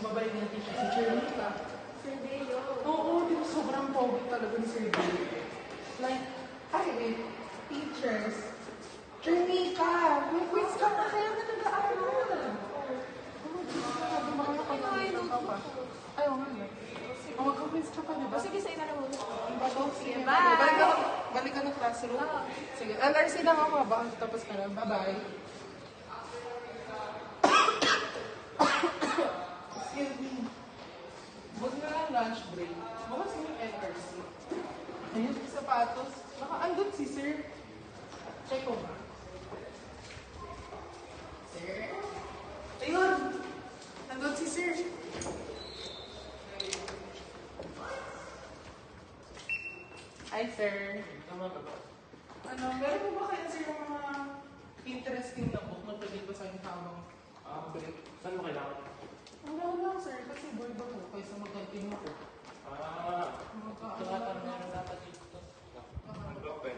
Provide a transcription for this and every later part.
babae ng teacher, si Chernica. Sir Deo. Oo, di ba sobrang pogi talaga ni Sir Deo. Like, ay, wait, teachers. Chernica, may quiz ka na kaya ka nag-aaral. Ayaw nga nga. Mag-quiz ka pa, di ba? Sige, sa'yo na lang muna. Sige, Bye! balik ka na classroom. Sige, LRC lang ako ba? Tapos ka na. Bye-bye. Excuse me. Huwag na lang lunch break. Bukas mo yung LRC. Ayun, yung sapatos. Baka andun si sir. Check ko ba? Sir? Ayun! Andun si sir. Hi, sir. Ano, meron mo ba kayo sir yung mga interesting na book na pwede ba sa inyo habang break? Saan mo kailangan? Wala, sir. Kasi bored ako kaysa mag-continue ko. Tumatang na dapat dito. Mag-open.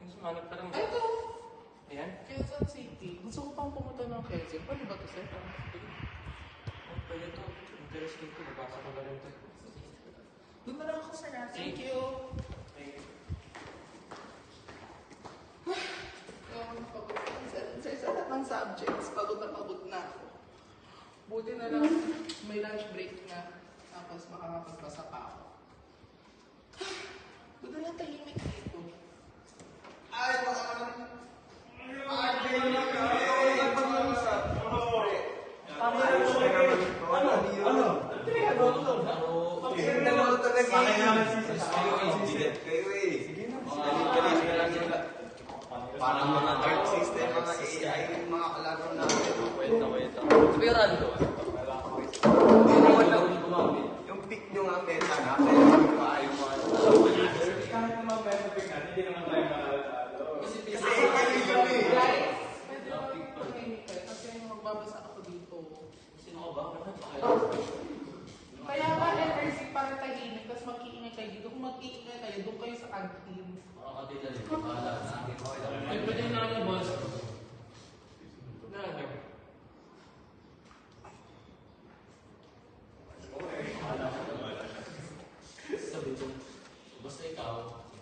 Yung sumanap ka lang. Ay, ito! Ayan. Quezon City. Gusto ko pang pumunta ng Quezon. Pwede ba ito, sir? Pwede ito. Interesting ito. Nabasa ko na rin ito. Doon na lang ako, sir. Thank you. Sir, sa lahat ng subjects, pagod na ako. Buti na lang may lunch break na. Tapos makakapagbasa pa ako. Buti na lang tahimik dito. Ay, baka naman. Parang mga art system, mga AI, yung mga kalaro natin. Kwenta. Sigurado to. Yung pick nyo nga meta na, kaya yung maayon mo. Kahit naman pwede pick natin, hindi naman tayo makalalo. Kasi kayo yun eh. Guys, pwede ba yung tahimik kayo? Kasi magbabasa ako dito. Sino ka ba? Kaya nga LRC para tahimik, tapos mag-iingay kayo dito. Kung mag-iingay kayo, doon kayo sa canteen. Makakatila rin. Bahala sa akin. Ay, pwede na lang yung boss. Na lang. Sabi ko, basta ikaw,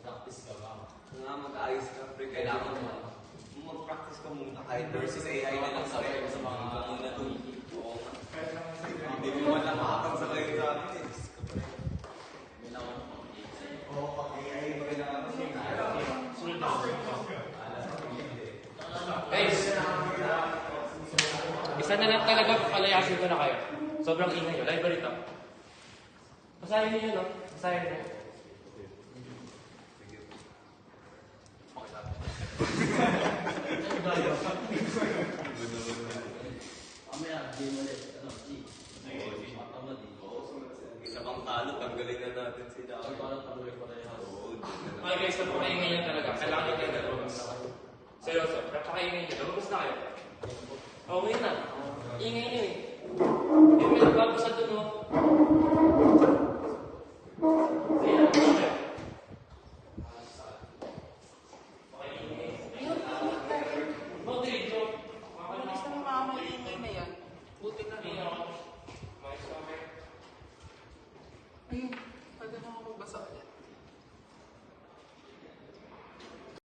practice ka ba? Nga mag-ayos ka, pre. Kailangan mo. Mag-practice ka muna. Kahit versus AI na lang sabi ko sa mga muna doon. Oo nga. Hindi mo man lang makapagsakay sa atin eh. Kailangan mo. Oo, pag AI ba kailangan mo? Sunod na ako. Guys, isa na lang talaga palayasin ko na kayo. Sobrang ingay nyo. Live rito. Basahin niyo yun, no? Basahin niyo. Mamaya, game ulit. Ano, G. Matama din. Isa pang talo, tanggalin na natin sila. Para patuloy-parehas. Okay guys, napakaingay yan talaga. Kailangan nyo kayo lumabas na kayo. Seryoso, napakaingay nyo. Lumabas na kayo. Okay na. Ingay nyo eh. Yung may nagbabasa doon, no? Sige na, lumabas kayo. Oh, dito. Mabilis na mga maingay na yan. Buti na Tingnan lang. ako. Mais kami. Ayun, pwede na ako magbasa ulit.